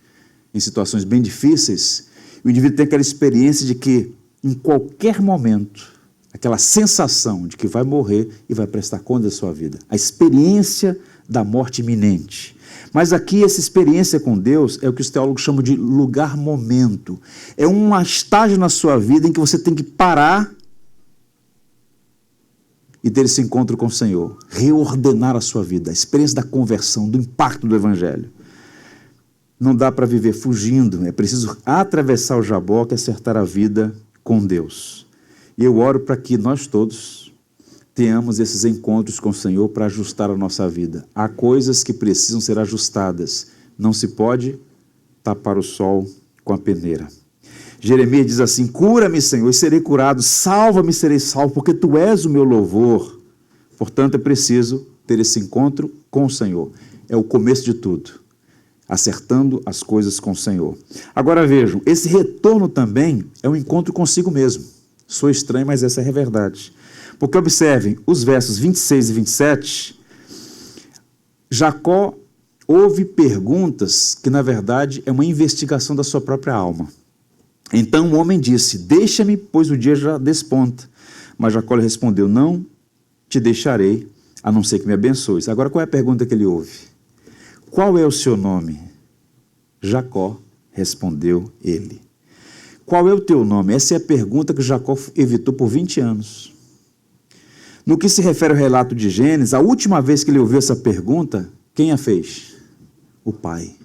em situações bem difíceis, e o indivíduo tem aquela experiência de que, em qualquer momento, aquela sensação de que vai morrer e vai prestar conta da sua vida. A experiência da morte iminente. Mas aqui, essa experiência com Deus é o que os teólogos chamam de lugar-momento. É um estágio na sua vida em que você tem que parar e ter esse encontro com o Senhor. Reordenar a sua vida. A experiência da conversão, do impacto do Evangelho. Não dá para viver fugindo. É preciso atravessar o Jaboque e acertar a vida com Deus. E eu oro para que nós todos tenhamos esses encontros com o Senhor para ajustar a nossa vida. Há coisas que precisam ser ajustadas. Não se pode tapar o sol com a peneira. Jeremias diz assim: cura-me, Senhor, e serei curado. Salva-me, serei salvo, porque Tu és o meu louvor. Portanto, é preciso ter esse encontro com o Senhor. É o começo de tudo. Acertando as coisas com o Senhor. Agora vejam, esse retorno também é um encontro consigo mesmo. Sou estranho, mas essa é a verdade. Porque observem, os versos 26 e 27, Jacó ouve perguntas que, na verdade, é uma investigação da sua própria alma. Então o homem disse: deixa-me, pois o dia já desponta. Mas Jacó lhe respondeu: não te deixarei, a não ser que me abençoes. Agora, qual é a pergunta que ele ouve? Qual é o seu nome? Jacó, respondeu ele. Qual é o teu nome? Essa é a pergunta que Jacó evitou por 20 anos. No que se refere ao relato de Gênesis, a última vez que ele ouviu essa pergunta, quem a fez? O pai.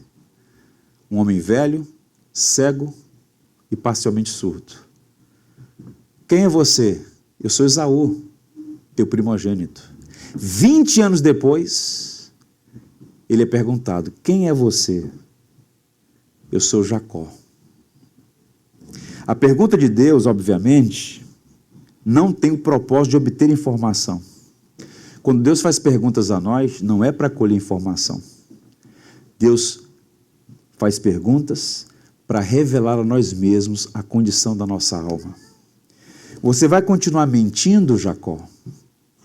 Um homem velho, cego e parcialmente surdo. Quem é você? Eu sou Esaú, teu primogênito. 20 anos depois, ele é perguntado: quem é você? Eu sou Jacó. A pergunta de Deus, obviamente, não tem o propósito de obter informação. Quando Deus faz perguntas a nós, não é para colher informação. Deus faz perguntas para revelar a nós mesmos a condição da nossa alma. Você vai continuar mentindo, Jacó?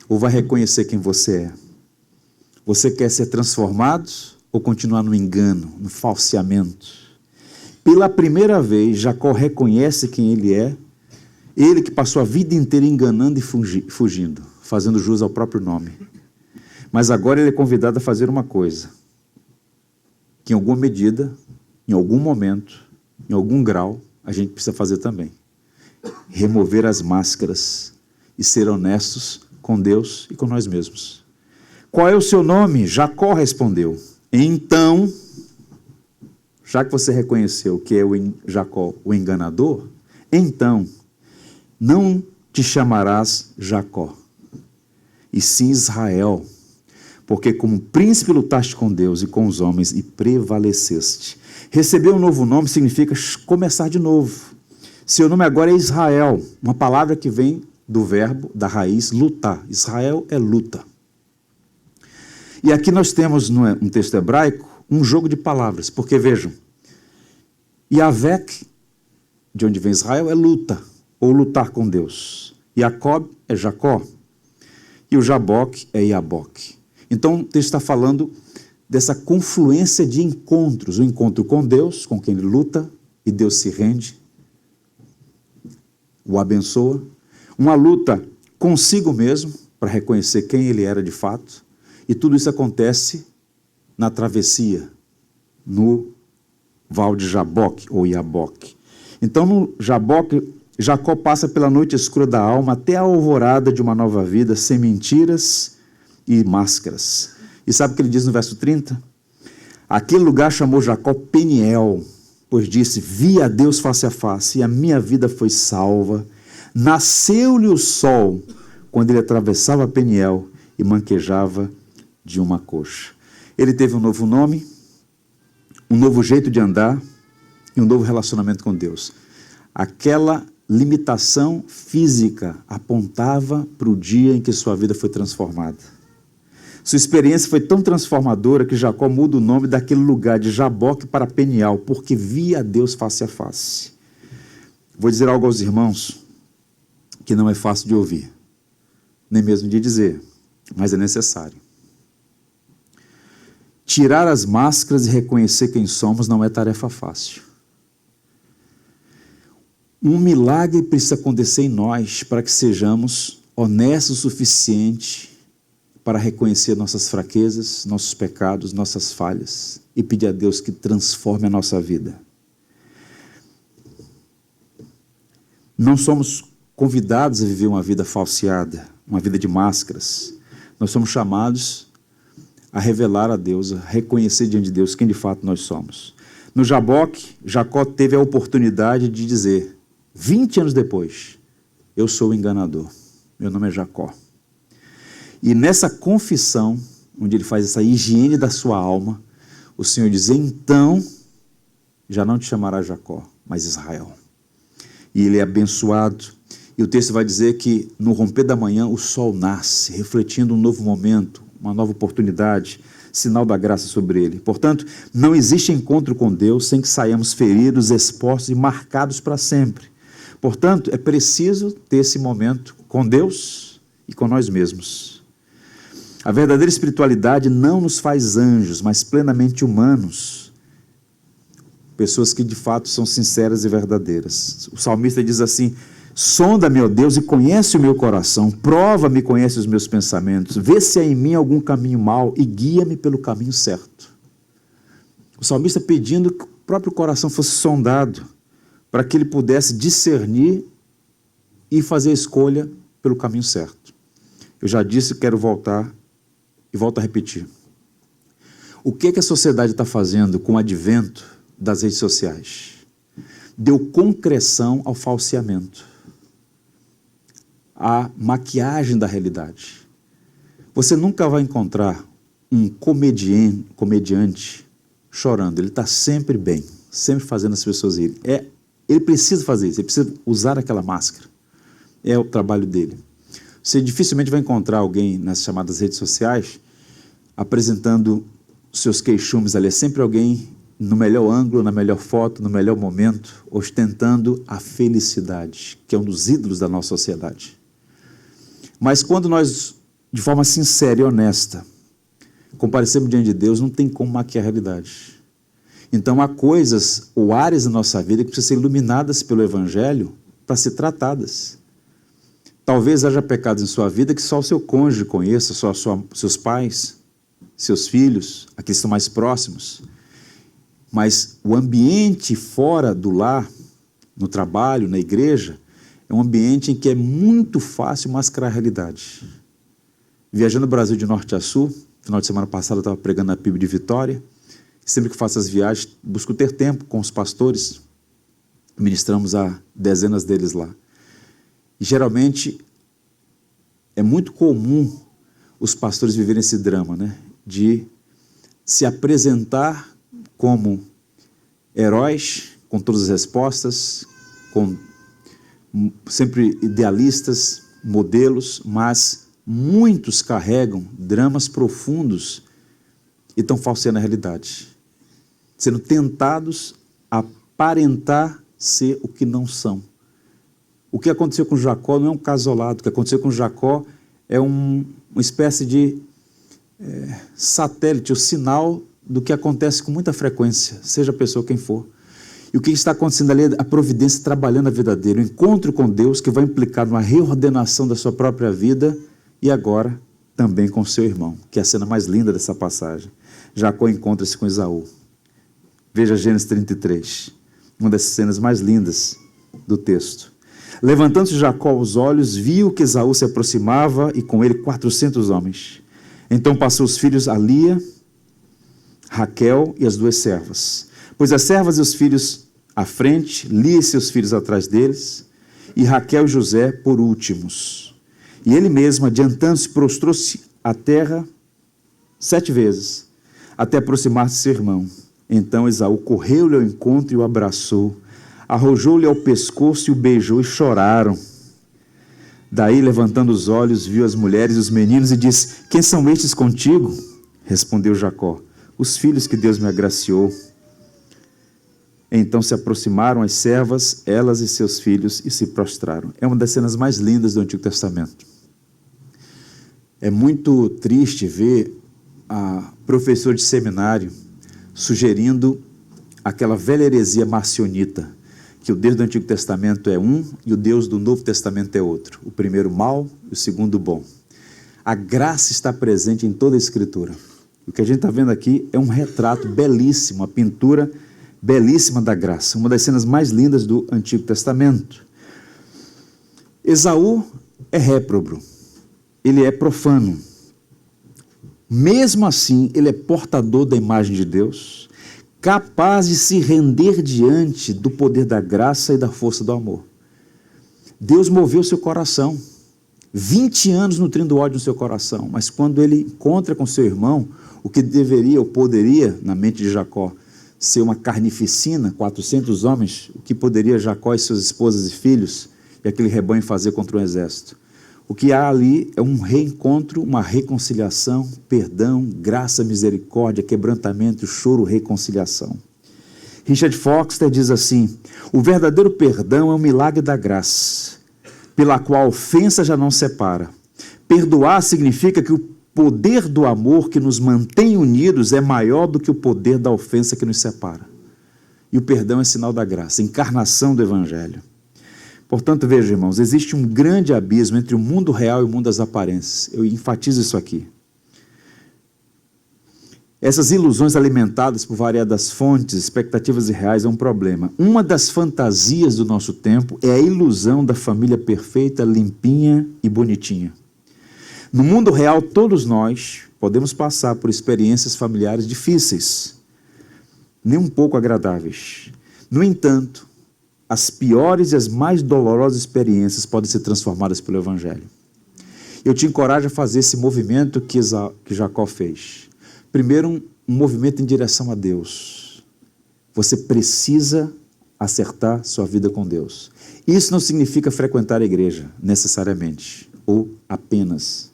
Ou vai reconhecer quem você é? Você quer ser transformado ou continuar no engano, no falseamento? Pela primeira vez, Jacó reconhece quem ele é, ele que passou a vida inteira enganando e fugindo, fazendo jus ao próprio nome. Mas agora ele é convidado a fazer uma coisa, que em alguma medida, em algum momento, em algum grau, a gente precisa fazer também. Remover as máscaras e ser honestos com Deus e com nós mesmos. Qual é o seu nome? Jacó respondeu. Então, já que você reconheceu que é Jacó o enganador, então não te chamarás Jacó, e sim Israel, porque como príncipe lutaste com Deus e com os homens e prevaleceste. Receber um novo nome significa começar de novo. Seu nome agora é Israel, uma palavra que vem do verbo, da raiz, lutar. Israel é luta. E aqui nós temos, no texto hebraico, um jogo de palavras, porque vejam, Yavek, de onde vem Israel, é luta, ou lutar com Deus. Jacob é Jacó, e o Jaboque é Iaboque. Então o texto está falando dessa confluência de encontros, o encontro com Deus, com quem ele luta, e Deus se rende, o abençoa, uma luta consigo mesmo, para reconhecer quem ele era de fato, e tudo isso acontece na travessia, no val de Jaboque ou Iaboque. Então, no Jaboque, Jacó passa pela noite escura da alma até a alvorada de uma nova vida, sem mentiras e máscaras. E sabe o que ele diz no verso 30? Aquele lugar chamou Jacó Peniel, pois disse: vi a Deus face a face, e a minha vida foi salva. Nasceu-lhe o sol, quando ele atravessava Peniel e manquejava de uma coxa. Ele teve um novo nome, um novo jeito de andar, e um novo relacionamento com Deus. Aquela limitação física apontava para o dia em que sua vida foi transformada. Sua experiência foi tão transformadora que Jacó muda o nome daquele lugar de Jaboque para Peniel, porque via a Deus face a face. Vou dizer algo aos irmãos que não é fácil de ouvir, nem mesmo de dizer, mas é necessário. Tirar as máscaras e reconhecer quem somos não é tarefa fácil. Um milagre precisa acontecer em nós para que sejamos honestos o suficiente para reconhecer nossas fraquezas, nossos pecados, nossas falhas e pedir a Deus que transforme a nossa vida. Não somos convidados a viver uma vida falseada, uma vida de máscaras. Nós somos chamados a revelar a Deus, a reconhecer diante de Deus quem de fato nós somos. No Jaboque, Jacó teve a oportunidade de dizer, 20 anos depois, eu sou o enganador, meu nome é Jacó. E nessa confissão, onde ele faz essa higiene da sua alma, o Senhor diz, então, já não te chamará Jacó, mas Israel. E ele é abençoado. E o texto vai dizer que no romper da manhã o sol nasce, refletindo um novo momento, uma nova oportunidade, sinal da graça sobre ele. Portanto, não existe encontro com Deus sem que saiamos feridos, expostos e marcados para sempre. Portanto, é preciso ter esse momento com Deus e com nós mesmos. A verdadeira espiritualidade não nos faz anjos, mas plenamente humanos. Pessoas que de fato são sinceras e verdadeiras. O salmista diz assim, sonda-me, ó Deus, e conhece o meu coração, prova-me e conhece os meus pensamentos, vê se há em mim algum caminho mau e guia-me pelo caminho certo. O salmista pedindo que o próprio coração fosse sondado, para que ele pudesse discernir e fazer a escolha pelo caminho certo. Eu já disse, quero voltar e volto a repetir. O que a sociedade está fazendo com o advento das redes sociais? Deu concreção ao falseamento, à maquiagem da realidade. Você nunca vai encontrar um comediante chorando, ele está sempre bem, sempre fazendo as pessoas irem. Ele precisa fazer isso, ele precisa usar aquela máscara. É o trabalho dele. Você dificilmente vai encontrar alguém nas chamadas redes sociais apresentando seus queixumes ali. É sempre alguém no melhor ângulo, na melhor foto, no melhor momento, ostentando a felicidade, que é um dos ídolos da nossa sociedade. Mas quando nós, de forma sincera e honesta, comparecemos diante de Deus, não tem como maquiar a realidade. Então há coisas ou áreas da nossa vida que precisam ser iluminadas pelo Evangelho para ser tratadas. Talvez haja pecados em sua vida que só o seu cônjuge conheça, só seus pais, seus filhos, aqueles que estão mais próximos. Mas o ambiente fora do lar, no trabalho, na igreja, é um ambiente em que é muito fácil mascarar a realidade. Viajando no Brasil de norte a sul, final de semana passada eu estava pregando na PIB de Vitória. Sempre que faço as viagens, busco ter tempo com os pastores, ministramos a dezenas deles lá. E geralmente é muito comum os pastores viverem esse drama, né? De se apresentar como heróis, com todas as respostas, sempre idealistas, modelos, mas muitos carregam dramas profundos e estão falseando a realidade, sendo tentados a aparentar ser o que não são. O que aconteceu com Jacó não é um caso isolado. O que aconteceu com Jacó é uma espécie de satélite, o sinal do que acontece com muita frequência, seja a pessoa quem for. E o que está acontecendo ali é a providência trabalhando a vida dele, o encontro com Deus que vai implicar numa reordenação da sua própria vida e agora também com seu irmão, que é a cena mais linda dessa passagem. Jacó encontra-se com Esaú. Veja Gênesis 33, uma das cenas mais lindas do texto. Levantando-se Jacó os olhos, viu que Esaú se aproximava e com ele 400 homens. Então passou os filhos a Lia, Raquel e as 2 servas. Pois as servas e os filhos à frente, Lia e seus filhos atrás deles, e Raquel e José por últimos. E ele mesmo, adiantando-se, prostrou-se à terra 7 vezes, até aproximar-se de seu irmão. Então Esaú correu-lhe ao encontro e o abraçou, arrojou-lhe ao pescoço e o beijou e choraram. Daí, levantando os olhos, viu as mulheres e os meninos e disse: quem são estes contigo? Respondeu Jacó: os filhos que Deus me agraciou. Então se aproximaram as servas, elas e seus filhos, e se prostraram. É uma das cenas mais lindas do Antigo Testamento. É muito triste ver a professor de seminário sugerindo aquela velha heresia marcionita, que o Deus do Antigo Testamento é um e o Deus do Novo Testamento é outro. O primeiro mal e o segundo bom. A graça está presente em toda a Escritura. O que a gente está vendo aqui é um retrato belíssimo, uma pintura belíssima da graça, uma das cenas mais lindas do Antigo Testamento. Esaú é réprobo, ele é profano. Mesmo assim, ele é portador da imagem de Deus, capaz de se render diante do poder da graça e da força do amor. Deus moveu seu coração, 20 anos nutrindo ódio no seu coração, mas quando ele encontra com seu irmão, o que deveria ou poderia, na mente de Jacó, ser uma carnificina, 400 homens, o que poderia Jacó e suas esposas e filhos e aquele rebanho fazer contra um exército? O que há ali é um reencontro, uma reconciliação, perdão, graça, misericórdia, quebrantamento, choro, reconciliação. Richard Foster diz assim: o verdadeiro perdão é um milagre da graça, pela qual a ofensa já não separa. Perdoar significa que o poder do amor que nos mantém unidos é maior do que o poder da ofensa que nos separa. E o perdão é sinal da graça, encarnação do Evangelho. Portanto, veja, irmãos, existe um grande abismo entre o mundo real e o mundo das aparências. Eu enfatizo isso aqui. Essas ilusões alimentadas por variadas fontes, expectativas irreais é um problema. Uma das fantasias do nosso tempo é a ilusão da família perfeita, limpinha e bonitinha. No mundo real, todos nós podemos passar por experiências familiares difíceis, nem um pouco agradáveis. No entanto, as piores e as mais dolorosas experiências podem ser transformadas pelo Evangelho. Eu te encorajo a fazer esse movimento que Jacó fez. Primeiro, um movimento em direção a Deus. Você precisa acertar sua vida com Deus. Isso não significa frequentar a igreja, necessariamente, ou apenas.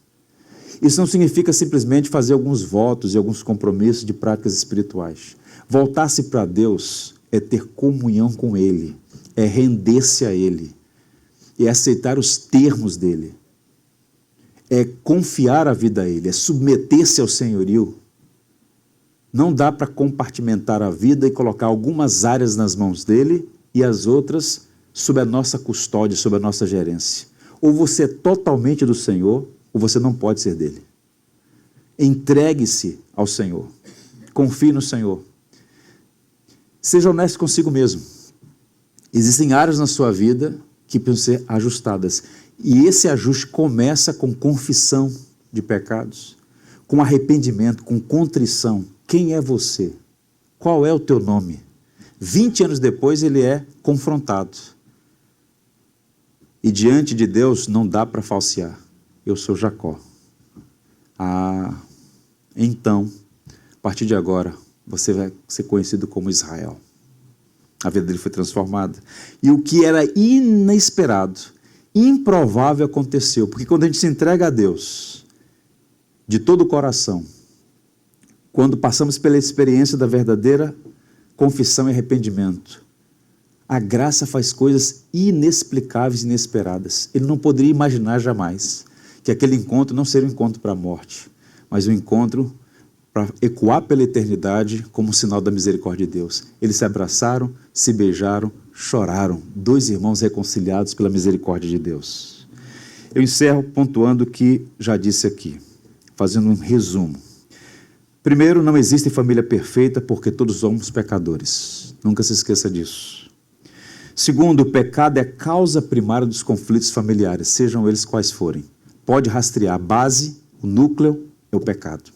Isso não significa simplesmente fazer alguns votos e alguns compromissos de práticas espirituais. Voltar-se para Deus é ter comunhão com Ele, é render-se a Ele, é aceitar os termos dEle, é confiar a vida a Ele, é submeter-se ao senhorio. Não dá para compartimentar a vida e colocar algumas áreas nas mãos dEle e as outras sob a nossa custódia, sob a nossa gerência. Ou você é totalmente do Senhor, ou você não pode ser dele. Entregue-se ao Senhor. Confie no Senhor. Seja honesto consigo mesmo. Existem áreas na sua vida que precisam ser ajustadas. E esse ajuste começa com confissão de pecados, com arrependimento, com contrição. Quem é você? Qual é o teu nome? 20 anos depois ele é confrontado. E diante de Deus não dá para falsear. Eu sou Jacó. Então, a partir de agora, você vai ser conhecido como Israel. A vida dele foi transformada. E o que era inesperado, improvável aconteceu. Porque quando a gente se entrega a Deus, de todo o coração, quando passamos pela experiência da verdadeira confissão e arrependimento, a graça faz coisas inexplicáveis e inesperadas. Ele não poderia imaginar jamais que aquele encontro não seria um encontro para a morte, mas um encontro para ecoar pela eternidade como um sinal da misericórdia de Deus. Eles se abraçaram, se beijaram, choraram, 2 irmãos reconciliados pela misericórdia de Deus. Eu encerro pontuando o que já disse aqui, fazendo um resumo. Primeiro, não existe família perfeita porque todos somos pecadores. Nunca se esqueça disso. Segundo, o pecado é a causa primária dos conflitos familiares, sejam eles quais forem. Pode rastrear a base, o núcleo é o pecado.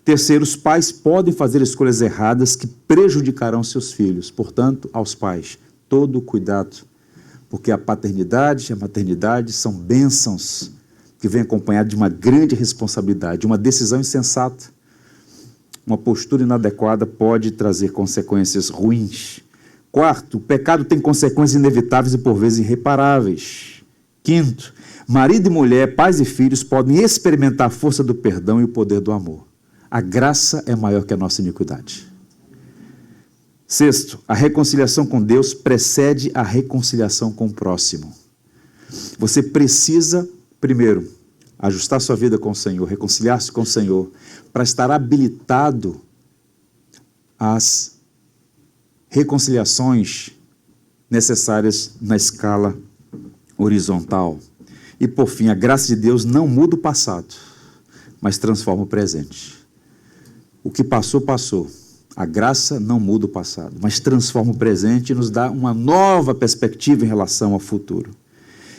Terceiro, os pais podem fazer escolhas erradas que prejudicarão seus filhos. Portanto, aos pais, todo o cuidado, porque a paternidade e a maternidade são bênçãos que vêm acompanhadas de uma grande responsabilidade, uma decisão insensata, Uma postura inadequada pode trazer consequências ruins. Quarto, o pecado tem consequências inevitáveis e por vezes irreparáveis. Quinto, marido e mulher, pais e filhos podem experimentar a força do perdão e o poder do amor. A graça é maior que a nossa iniquidade. Sexto, a reconciliação com Deus precede a reconciliação com o próximo. Você precisa, primeiro, ajustar sua vida com o Senhor, reconciliar-se com o Senhor, para estar habilitado às reconciliações necessárias na escala horizontal. E, por fim, a graça de Deus não muda o passado, mas transforma o presente. O que passou, passou. A graça não muda o passado, mas transforma o presente e nos dá uma nova perspectiva em relação ao futuro.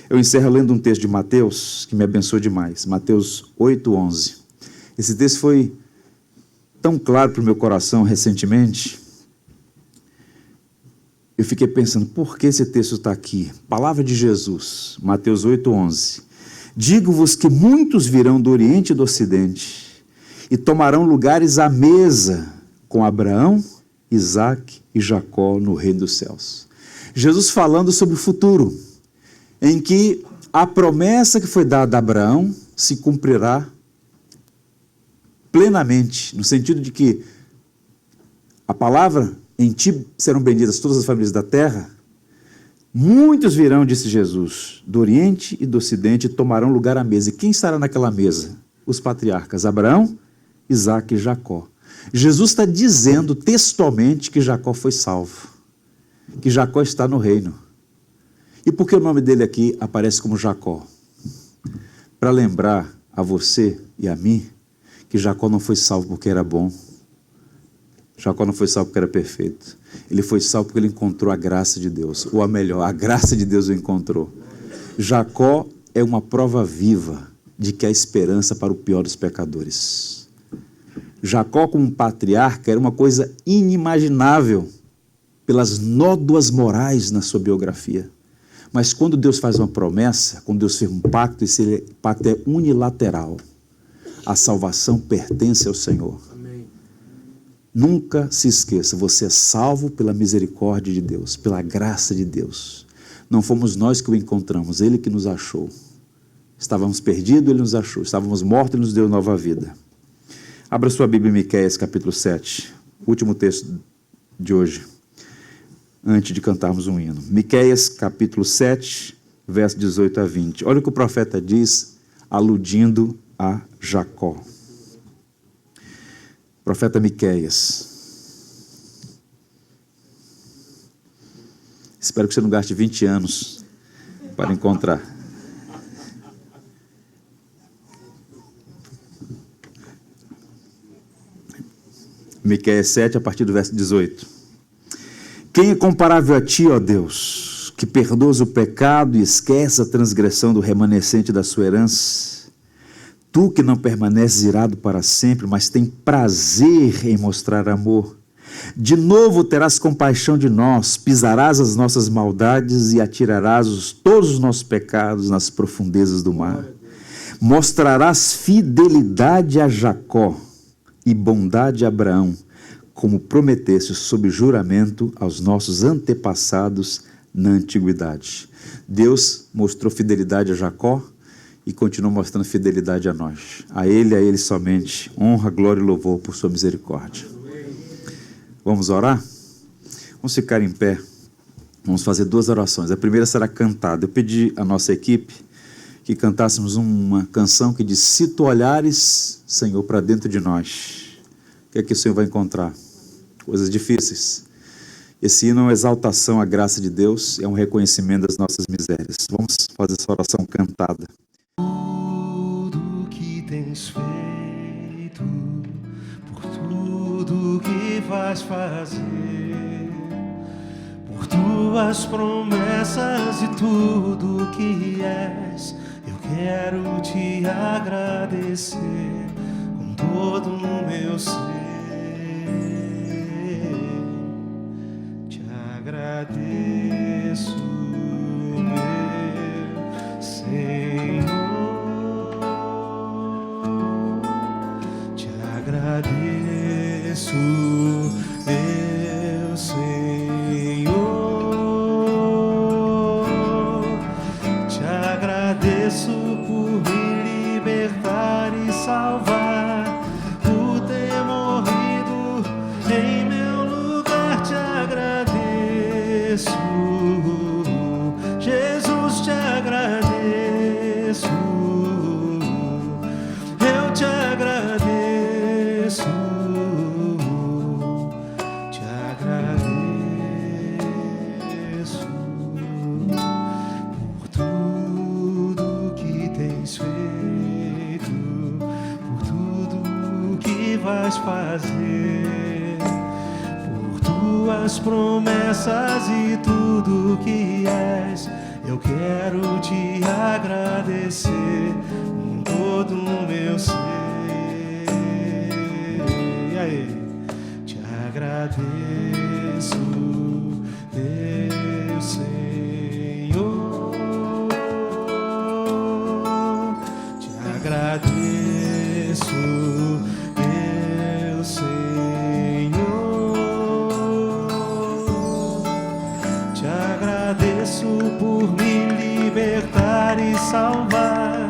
Eu encerro lendo um texto de Mateus, que me abençoou demais, Mateus 8:11. Esse texto foi tão claro para o meu coração recentemente. Eu fiquei pensando, por que esse texto está aqui? Palavra de Jesus, Mateus 8:11. Digo-vos que muitos virão do Oriente e do Ocidente e tomarão lugares à mesa com Abraão, Isaque e Jacó no reino dos céus. Jesus falando sobre o futuro, em que a promessa que foi dada a Abraão se cumprirá plenamente, no sentido de que a palavra, em ti serão benditas todas as famílias da terra. Muitos virão, disse Jesus, do Oriente e do Ocidente e tomarão lugar à mesa. E quem estará naquela mesa? Os patriarcas Abraão, Isaque e Jacó. Jesus está dizendo textualmente que Jacó foi salvo, que Jacó está no reino. E por que o nome dele aqui aparece como Jacó? Para lembrar a você e a mim que Jacó não foi salvo porque era bom. Jacó não foi salvo porque era perfeito. Ele foi salvo porque ele encontrou a graça de Deus. Ou a melhor, a graça de Deus o encontrou. Jacó é uma prova viva de que há esperança para o pior dos pecadores. Jacó, como patriarca, era uma coisa inimaginável pelas nódoas morais na sua biografia. Mas quando Deus faz uma promessa, quando Deus fez um pacto, esse pacto é unilateral. A salvação pertence ao Senhor. Amém. Nunca se esqueça, você é salvo pela misericórdia de Deus, pela graça de Deus. Não fomos nós que o encontramos, Ele que nos achou. Estávamos perdidos, Ele nos achou. Estávamos mortos, Ele nos deu nova vida. Abra sua Bíblia em Miqueias, capítulo 7, último texto de hoje, antes de cantarmos um hino. Miqueias, capítulo 7, verso 18 a 20. Olha o que o profeta diz, aludindo a Jacó. Profeta Miqueias. Espero que você não gaste 20 anos para encontrar. Miqueias 7, a partir do verso 18. Quem é comparável a ti, ó Deus, que perdoas o pecado e esquece a transgressão do remanescente da sua herança? Tu que não permaneces irado para sempre, mas tem prazer em mostrar amor. De novo terás compaixão de nós, pisarás as nossas maldades e atirarás todos os nossos pecados nas profundezas do mar. Mostrarás fidelidade a Jacó e bondade a Abraão, como prometeste sob juramento aos nossos antepassados na antiguidade. Deus mostrou fidelidade a Jacó e continua mostrando fidelidade a nós. A Ele somente, honra, glória e louvor por sua misericórdia. Vamos orar? Vamos ficar em pé. Vamos fazer 2 orações. A primeira será cantada. Eu pedi à nossa equipe que cantássemos uma canção que diz: se tu olhares, Senhor, para dentro de nós, o que é que o Senhor vai encontrar? Coisas difíceis. Esse hino é uma exaltação à graça de Deus, é um reconhecimento das nossas misérias. Vamos fazer essa oração cantada. Tudo que tens feito, por tudo que vais fazer, por tuas promessas e tudo que és, eu quero te agradecer com todo o meu ser. Te agradeço, meu Senhor. Te agradeço. agradeço por me libertar e salvar, por ter morrido em meu lugar. Te agradeço, Jesus, te agradeço, eu te agradeço, te agradeço por tudo que tens feito, por tudo que vais fazer, por tuas promessas e tudo que és. Eu quero te agradecer com todo o meu ser. E aí? Te agradeço, meu Senhor. Te agradeço, meu Senhor. Te agradeço por me libertar e salvar,